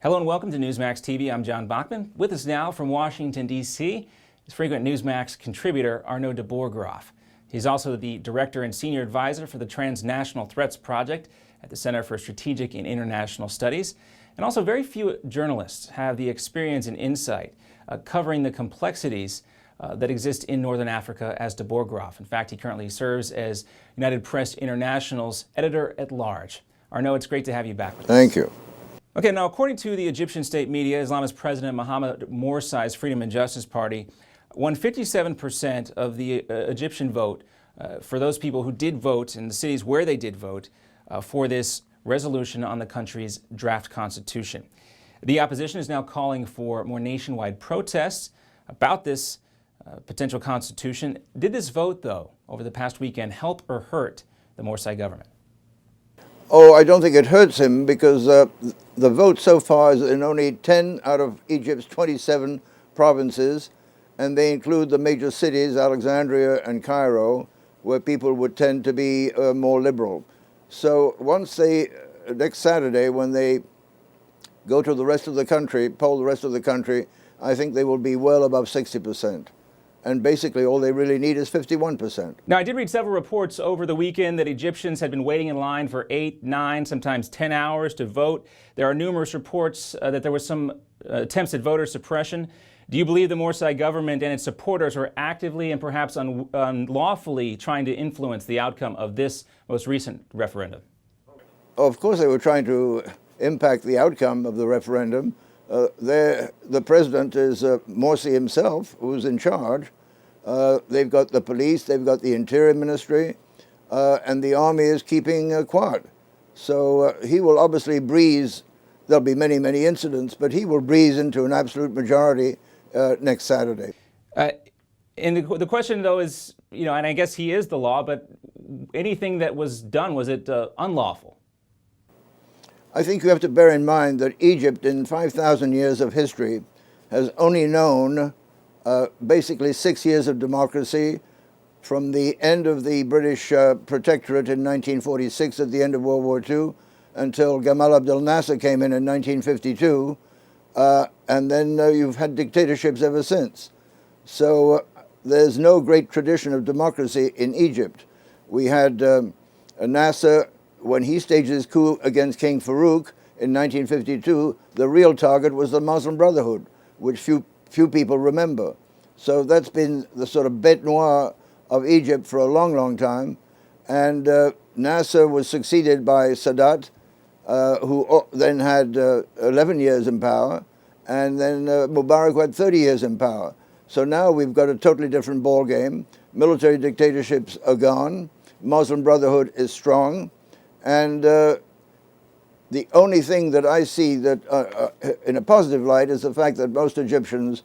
Hello and welcome to Newsmax TV. I'm John Bachman. With us now from Washington, D.C. is frequent Newsmax contributor Arnaud de Borgrave. He's also the director and senior advisor for the Transnational Threats Project at the Center for Strategic and International Studies. And also very few journalists have the experience and insight covering the complexities that exist in Northern Africa as de Borgrave. In fact, he currently serves as United Press International's editor-at-large. Arnaud, it's great to have you back with us. Thank you. Okay, now according to the Egyptian state media, Islamist President Mohamed Morsi's Freedom and Justice Party won 57% of the Egyptian vote for those people who did vote in the cities where they did vote for this resolution on the country's draft constitution. The opposition is now calling for more nationwide protests about this potential constitution. Did this vote, though, over the past weekend help or hurt the Morsi government? Oh, I don't think it hurts him because the vote so far is in only 10 out of Egypt's 27 provinces, and they include the major cities, Alexandria and Cairo, where people would tend to be more liberal. So once next Saturday, when they go to the rest of the country, poll the rest of the country, I think they will be well above 60%. And basically all they really need is 51%. Now, I did read several reports over the weekend that Egyptians had been waiting in line for 8, 9, sometimes 10 hours to vote. There are numerous reports that there was some attempts at voter suppression. Do you believe the Morsi government and its supporters are actively and perhaps unlawfully trying to influence the outcome of this most recent referendum? Of course they were trying to impact the outcome of the referendum. The president is Morsi himself, who's in charge. They've got the police, they've got the interior ministry, and the army is keeping quiet. So he will obviously breeze, there'll be many, many incidents, but he will breeze into an absolute majority next Saturday. And the question, though, is, and I guess he is the law, but anything that was done, was it unlawful? I think you have to bear in mind that Egypt, in 5,000 years of history, has only known basically 6 years of democracy from the end of the British protectorate in 1946 at the end of World War II until Gamal Abdel Nasser came in 1952, and then you've had dictatorships ever since. So there's no great tradition of democracy in Egypt. We had Nasser. When he staged his coup against King Farouk in 1952, the real target was the Muslim Brotherhood, which few people remember. So that's been the sort of bête noire of Egypt for a long, long time. And Nasser was succeeded by Sadat, who then had 11 years in power, and then Mubarak had 30 years in power. So now we've got a totally different ballgame. Military dictatorships are gone. Muslim Brotherhood is strong. And the only thing that I see that in a positive light is the fact that most Egyptians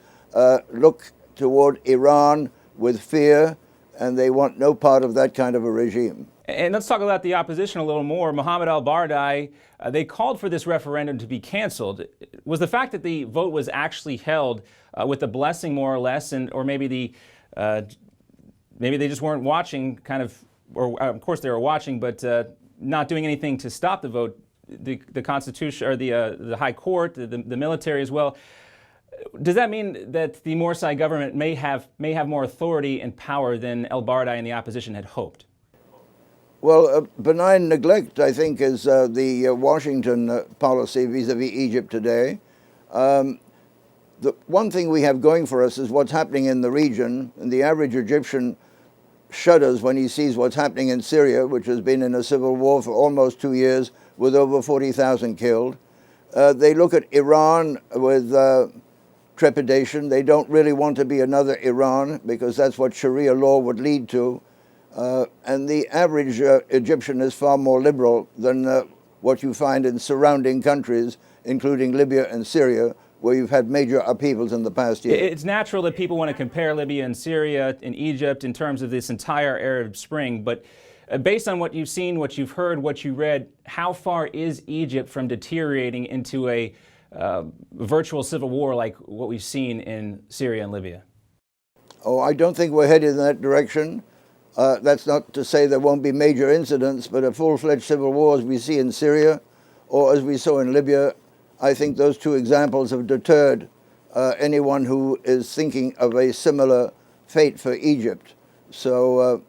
look toward Iran with fear, and they want no part of that kind of a regime. And let's talk about the opposition a little more. Mohammed al-Baradei, they called for this referendum to be canceled. Was the fact that the vote was actually held with a blessing, more or less, or maybe maybe they just weren't watching, or of course they were watching, but not doing anything to stop the vote, the Constitution, or the High Court, the military as well. Does that mean that the Morsi government may have more authority and power than al-Baradei and the opposition had hoped? Well, benign neglect, I think, is the Washington policy vis-a-vis Egypt today. The one thing we have going for us is what's happening in the region, and the average Egyptian shudders when he sees what's happening in Syria, which has been in a civil war for almost 2 years with over 40,000 killed. They look at Iran with trepidation. They don't really want to be another Iran because that's what Sharia law would lead to. And the average Egyptian is far more liberal than what you find in surrounding countries, including Libya and Syria, where you've had major upheavals in the past year. It's natural that people want to compare Libya and Syria and Egypt in terms of this entire Arab Spring, but based on what you've seen, what you've heard, what you read, how far is Egypt from deteriorating into a virtual civil war like what we've seen in Syria and Libya? Oh, I don't think we're headed in that direction. That's not to say there won't be major incidents, but a full-fledged civil war as we see in Syria or as we saw in Libya, I think those two examples have deterred anyone who is thinking of a similar fate for Egypt. So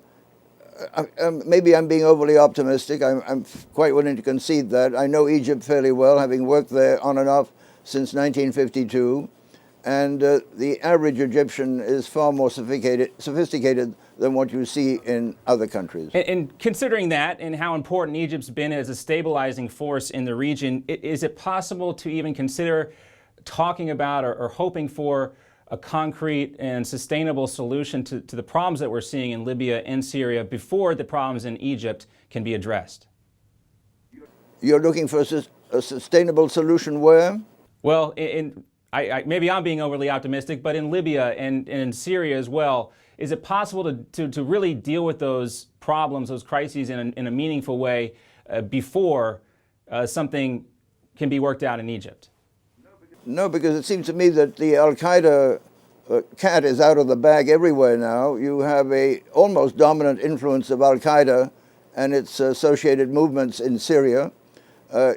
maybe I'm being overly optimistic. I'm quite willing to concede that. I know Egypt fairly well, having worked there on and off since 1952. And the average Egyptian is far more sophisticated than what you see in other countries. And considering that and how important Egypt's been as a stabilizing force in the region, is it possible to even consider talking about or hoping for a concrete and sustainable solution to the problems that we're seeing in Libya and Syria before the problems in Egypt can be addressed? You're looking for a sustainable solution where? Well, maybe I'm being overly optimistic, but in Libya and in Syria as well, is it possible to really deal with those problems, those crises in a meaningful way before something can be worked out in Egypt? No, because it seems to me that the Al-Qaeda cat is out of the bag everywhere now. You have a almost dominant influence of Al-Qaeda and its associated movements in Syria.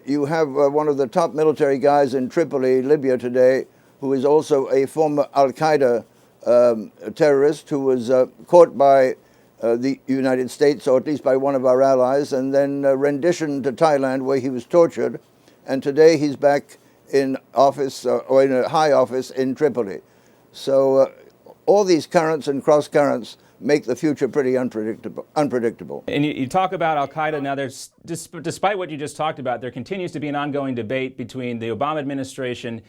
You have one of the top military guys in Tripoli, Libya today, who is also a former Al-Qaeda terrorist who was caught by the United States, or at least by one of our allies, and then renditioned to Thailand, where he was tortured. And today he's back in office, or in a high office in Tripoli. So all these currents and cross currents make the future pretty unpredictable. And you talk about Al-Qaeda. Now, there's, despite what you just talked about, there continues to be an ongoing debate between the Obama administration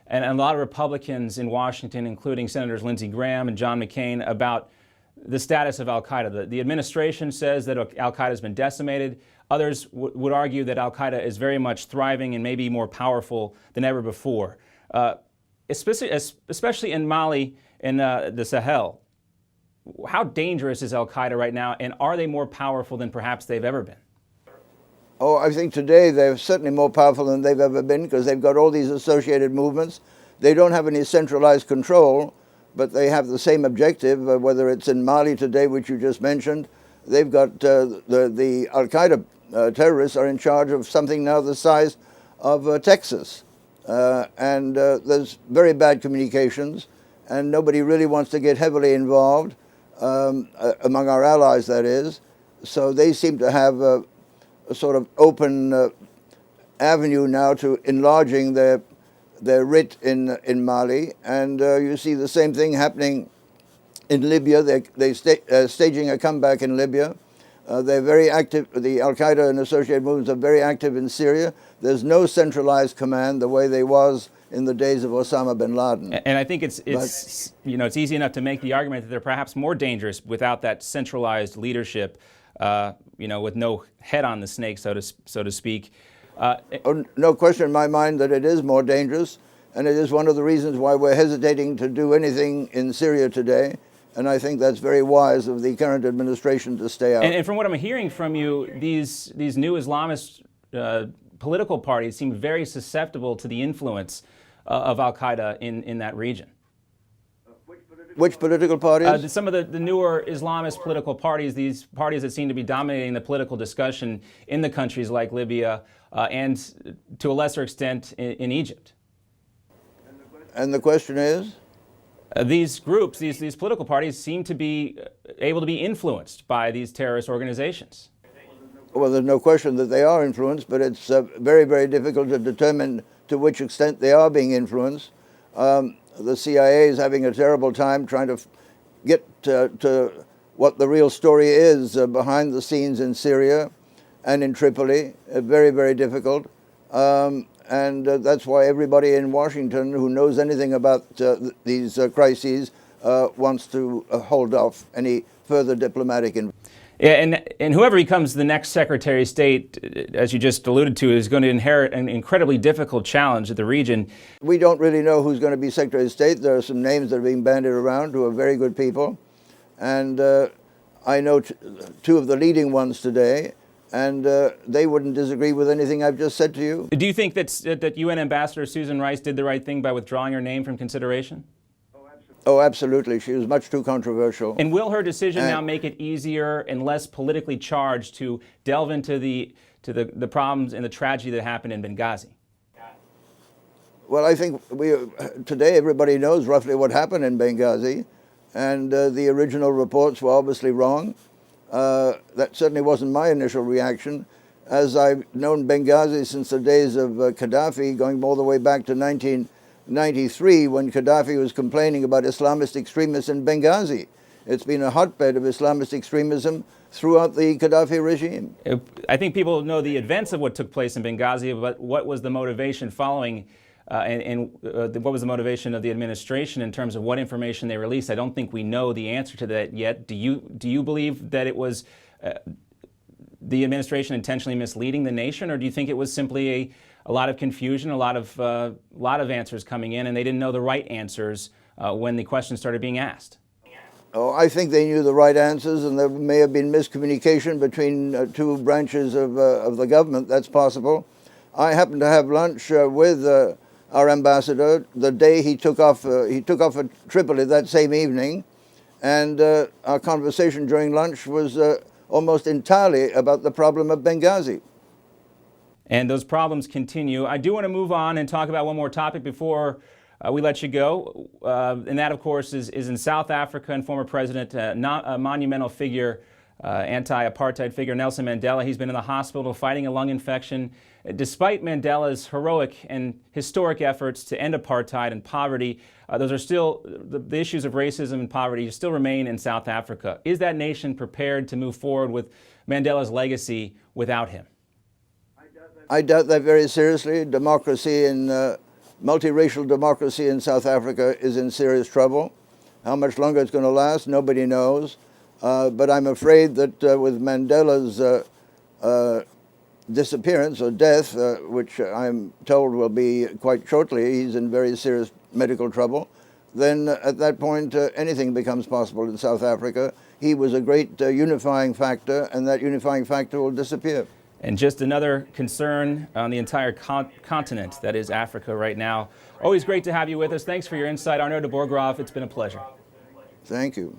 and a lot of Republicans in Washington, including Senators Lindsey Graham and John McCain, about the status of Al-Qaeda. The administration says that Al-Qaeda has been decimated. Others would argue that Al-Qaeda is very much thriving and maybe more powerful than ever before, especially in Mali and the Sahel. How dangerous is Al-Qaeda right now, and are they more powerful than perhaps they've ever been? Oh, I think today they're certainly more powerful than they've ever been, because they've got all these associated movements. They don't have any centralized control, but they have the same objective, whether it's in Mali today, which you just mentioned. They've got the Al-Qaeda terrorists are in charge of something now the size of Texas. And there's very bad communications, and nobody really wants to get heavily involved, among our allies, that is. So they seem to have a sort of open avenue now to enlarging their writ in Mali. And you see the same thing happening in Libya. They're staging a comeback in Libya. They're very active. The Al-Qaeda and associated movements are very active in Syria. There's no centralized command the way there was in the days of Osama bin Laden. And I think it's easy enough to make the argument that they're perhaps more dangerous without that centralized leadership, with no head on the snake, so to speak. No question in my mind that it is more dangerous, and it is one of the reasons why we're hesitating to do anything in Syria today. And I think that's very wise of the current administration to stay out. And from what I'm hearing from you, these new Islamist political parties seem very susceptible to the influence of Al-Qaeda in that region. Which political parties? Some of the newer Islamist political parties, these parties that seem to be dominating the political discussion in the countries like Libya and to a lesser extent in Egypt. And the question is? These groups, these political parties seem to be able to be influenced by these terrorist organizations. Well, there's no question that they are influenced, but it's very, very difficult to determine to which extent they are being influenced. The CIA is having a terrible time trying to get to what the real story is behind the scenes in Syria and in Tripoli. Very, very difficult. And that's why everybody in Washington who knows anything about these crises wants to hold off any further diplomatic involvement. Yeah, and whoever becomes the next Secretary of State, as you just alluded to, is going to inherit an incredibly difficult challenge of the region. We don't really know who's going to be Secretary of State. There are some names that are being bandied around who are very good people. And I know two of the leading ones today, and they wouldn't disagree with anything I've just said to you. Do you think that UN Ambassador Susan Rice did the right thing by withdrawing her name from consideration? Oh, absolutely. She was much too controversial. And will her decision now make it easier and less politically charged to delve into the problems and the tragedy that happened in Benghazi? Well, I think today everybody knows roughly what happened in Benghazi, and the original reports were obviously wrong. That certainly wasn't my initial reaction, as I've known Benghazi since the days of Gaddafi, going all the way back to 1993, when Gaddafi was complaining about Islamist extremists in Benghazi. It's been a hotbed of Islamist extremism throughout the Gaddafi regime. I think people know the events of what took place in Benghazi, but what was the motivation following what was the motivation of the administration in terms of what information they released? I don't think we know the answer to that yet. Do you believe that it was the administration intentionally misleading the nation, or do you think it was simply a lot of confusion, a lot of answers coming in, and they didn't know the right answers when the questions started being asked? Oh, I think they knew the right answers, and there may have been miscommunication between two branches of the government. That's possible. I happened to have lunch with our ambassador the day he took off for Tripoli that same evening, and our conversation during lunch was almost entirely about the problem of Benghazi. And those problems continue. I do want to move on and talk about one more topic before we let you go, and that, of course, is in South Africa, and former president, a monumental figure, anti-apartheid figure, Nelson Mandela. He's been in the hospital fighting a lung infection. Despite Mandela's heroic and historic efforts to end apartheid and poverty, those are still, the issues of racism and poverty still remain in South Africa. Is that nation prepared to move forward with Mandela's legacy without him? I doubt that very seriously. Democracy and multiracial democracy in South Africa is in serious trouble. How much longer it's going to last, nobody knows. But I'm afraid that with Mandela's disappearance or death, which I'm told will be quite shortly, he's in very serious medical trouble, then at that point anything becomes possible in South Africa. He was a great unifying factor, and that unifying factor will disappear. And just another concern on the entire continent, that is Africa right now. Always great to have you with us. Thanks for your insight, Arnaud de Borgrave. It's been a pleasure. Thank you.